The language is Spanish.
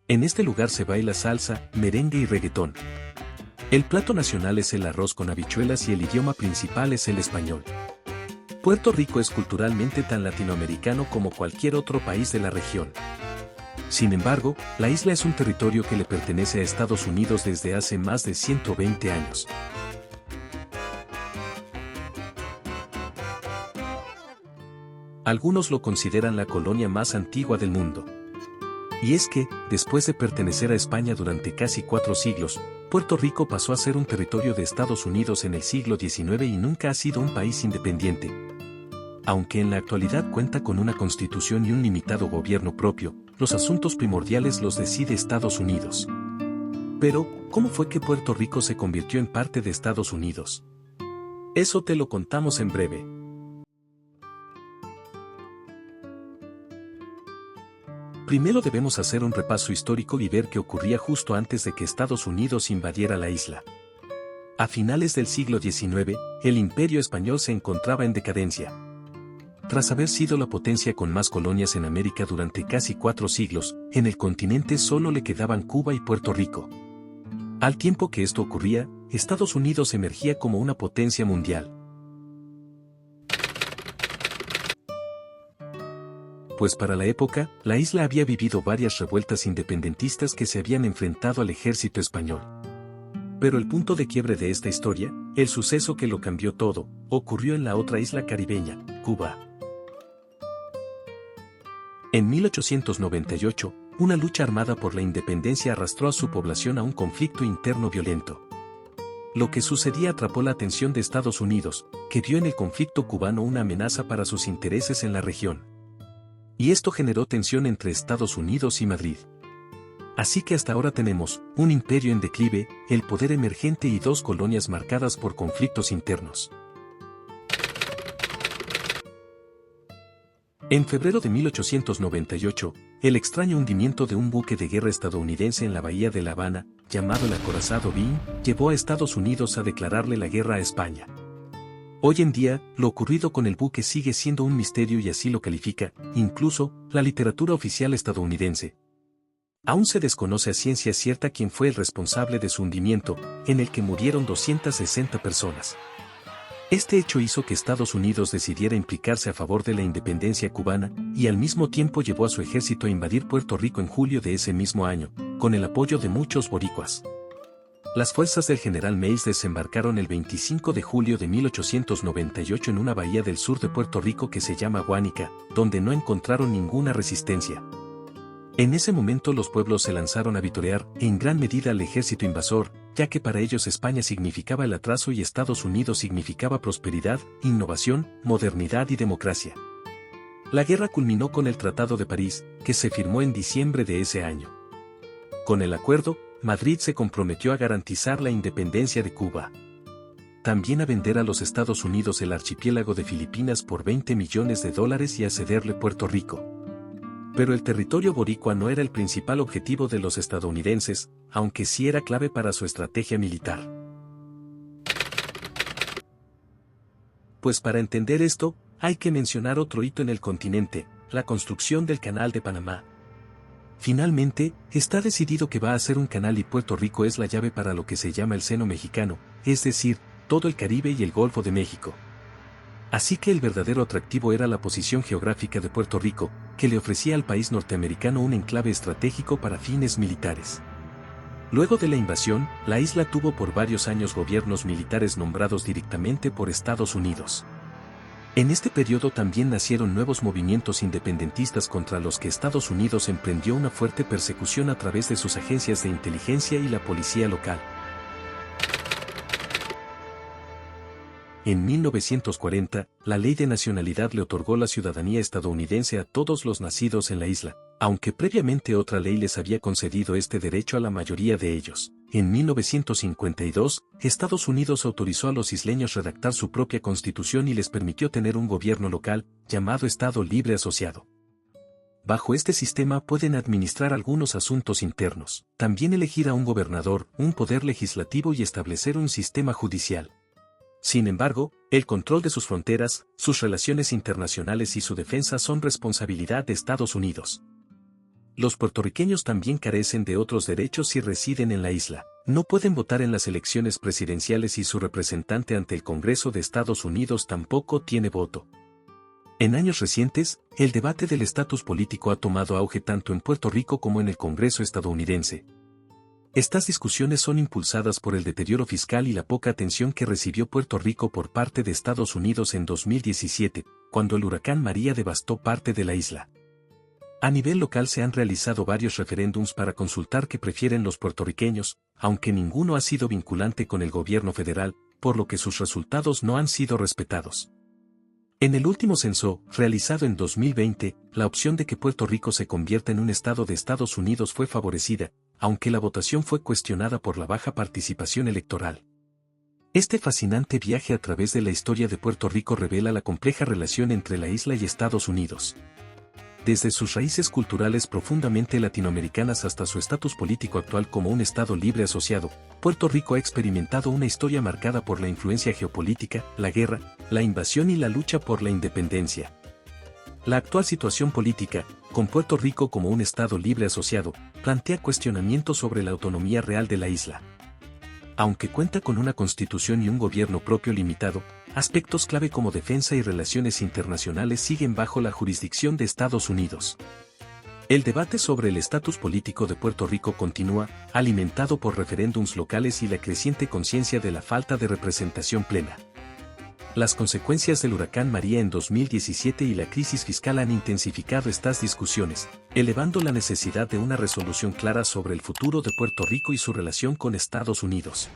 En este lugar se baila salsa, merengue y reggaetón. El plato nacional es el arroz con habichuelas y el idioma principal es el español. Puerto Rico es culturalmente tan latinoamericano como cualquier otro país de la región. Sin embargo, la isla es un territorio que le pertenece a Estados Unidos desde hace más de 120 años. Algunos lo consideran la colonia más antigua del mundo. Y es que, después de pertenecer a España durante casi 4 siglos, Puerto Rico pasó a ser un territorio de Estados Unidos en el siglo XIX y nunca ha sido un país independiente. Aunque en la actualidad cuenta con una constitución y un limitado gobierno propio, los asuntos primordiales los decide Estados Unidos. Pero, ¿cómo fue que Puerto Rico se convirtió en parte de Estados Unidos? Eso te lo contamos en breve. Primero debemos hacer un repaso histórico y ver qué ocurría justo antes de que Estados Unidos invadiera la isla. A finales del siglo XIX, el Imperio Español se encontraba en decadencia. Tras haber sido la potencia con más colonias en América durante casi 4 siglos, en el continente solo le quedaban Cuba y Puerto Rico. Al tiempo que esto ocurría, Estados Unidos emergía como una potencia mundial. Pues para la época, la isla había vivido varias revueltas independentistas que se habían enfrentado al ejército español. Pero el punto de quiebre de esta historia, el suceso que lo cambió todo, ocurrió en la otra isla caribeña, Cuba. En 1898, una lucha armada por la independencia arrastró a su población a un conflicto interno violento. Lo que sucedía atrapó la atención de Estados Unidos, que vio en el conflicto cubano una amenaza para sus intereses en la región. Y esto generó tensión entre Estados Unidos y Madrid. Así que hasta ahora tenemos un imperio en declive, el poder emergente y 2 colonias marcadas por conflictos internos. En febrero de 1898, el extraño hundimiento de un buque de guerra estadounidense en la bahía de La Habana, llamado el acorazado Bean, llevó a Estados Unidos a declararle la guerra a España. Hoy en día, lo ocurrido con el buque sigue siendo un misterio y así lo califica, incluso, la literatura oficial estadounidense. Aún se desconoce a ciencia cierta quién fue el responsable de su hundimiento, en el que murieron 260 personas. Este hecho hizo que Estados Unidos decidiera implicarse a favor de la independencia cubana, y al mismo tiempo llevó a su ejército a invadir Puerto Rico en julio de ese mismo año, con el apoyo de muchos boricuas. Las fuerzas del general Mays desembarcaron el 25 de julio de 1898 en una bahía del sur de Puerto Rico que se llama Guánica, donde no encontraron ninguna resistencia. En ese momento los pueblos se lanzaron a vitorear, en gran medida al ejército invasor, ya que para ellos España significaba el atraso y Estados Unidos significaba prosperidad, innovación, modernidad y democracia. La guerra culminó con el Tratado de París, que se firmó en diciembre de ese año. Con el acuerdo, Madrid se comprometió a garantizar la independencia de Cuba. También a vender a los Estados Unidos el archipiélago de Filipinas por $20 millones y a cederle Puerto Rico. Pero el territorio boricua no era el principal objetivo de los estadounidenses, aunque sí era clave para su estrategia militar. Pues para entender esto, hay que mencionar otro hito en el continente, la construcción del Canal de Panamá. Finalmente, está decidido que va a ser un canal y Puerto Rico es la llave para lo que se llama el seno mexicano, es decir, todo el Caribe y el Golfo de México. Así que el verdadero atractivo era la posición geográfica de Puerto Rico, que le ofrecía al país norteamericano un enclave estratégico para fines militares. Luego de la invasión, la isla tuvo por varios años gobiernos militares nombrados directamente por Estados Unidos. En este periodo también nacieron nuevos movimientos independentistas contra los que Estados Unidos emprendió una fuerte persecución a través de sus agencias de inteligencia y la policía local. En 1940, la ley de nacionalidad le otorgó la ciudadanía estadounidense a todos los nacidos en la isla, aunque previamente otra ley les había concedido este derecho a la mayoría de ellos. En 1952, Estados Unidos autorizó a los isleños redactar su propia constitución y les permitió tener un gobierno local, llamado Estado Libre Asociado. Bajo este sistema pueden administrar algunos asuntos internos, también elegir a un gobernador, un poder legislativo y establecer un sistema judicial. Sin embargo, el control de sus fronteras, sus relaciones internacionales y su defensa son responsabilidad de Estados Unidos. Los puertorriqueños también carecen de otros derechos si residen en la isla. No pueden votar en las elecciones presidenciales y su representante ante el Congreso de Estados Unidos tampoco tiene voto. En años recientes, el debate del estatus político ha tomado auge tanto en Puerto Rico como en el Congreso estadounidense. Estas discusiones son impulsadas por el deterioro fiscal y la poca atención que recibió Puerto Rico por parte de Estados Unidos en 2017, cuando el huracán María devastó parte de la isla. A nivel local se han realizado varios referéndums para consultar qué prefieren los puertorriqueños, aunque ninguno ha sido vinculante con el gobierno federal, por lo que sus resultados no han sido respetados. En el último censo, realizado en 2020, la opción de que Puerto Rico se convierta en un estado de Estados Unidos fue favorecida, aunque la votación fue cuestionada por la baja participación electoral. Este fascinante viaje a través de la historia de Puerto Rico revela la compleja relación entre la isla y Estados Unidos. Desde sus raíces culturales profundamente latinoamericanas hasta su estatus político actual como un Estado libre asociado, Puerto Rico ha experimentado una historia marcada por la influencia geopolítica, la guerra, la invasión y la lucha por la independencia. La actual situación política, con Puerto Rico como un Estado libre asociado, plantea cuestionamientos sobre la autonomía real de la isla. Aunque cuenta con una constitución y un gobierno propio limitado, aspectos clave como defensa y relaciones internacionales siguen bajo la jurisdicción de Estados Unidos. El debate sobre el estatus político de Puerto Rico continúa, alimentado por referéndums locales y la creciente conciencia de la falta de representación plena. Las consecuencias del huracán María en 2017 y la crisis fiscal han intensificado estas discusiones, elevando la necesidad de una resolución clara sobre el futuro de Puerto Rico y su relación con Estados Unidos.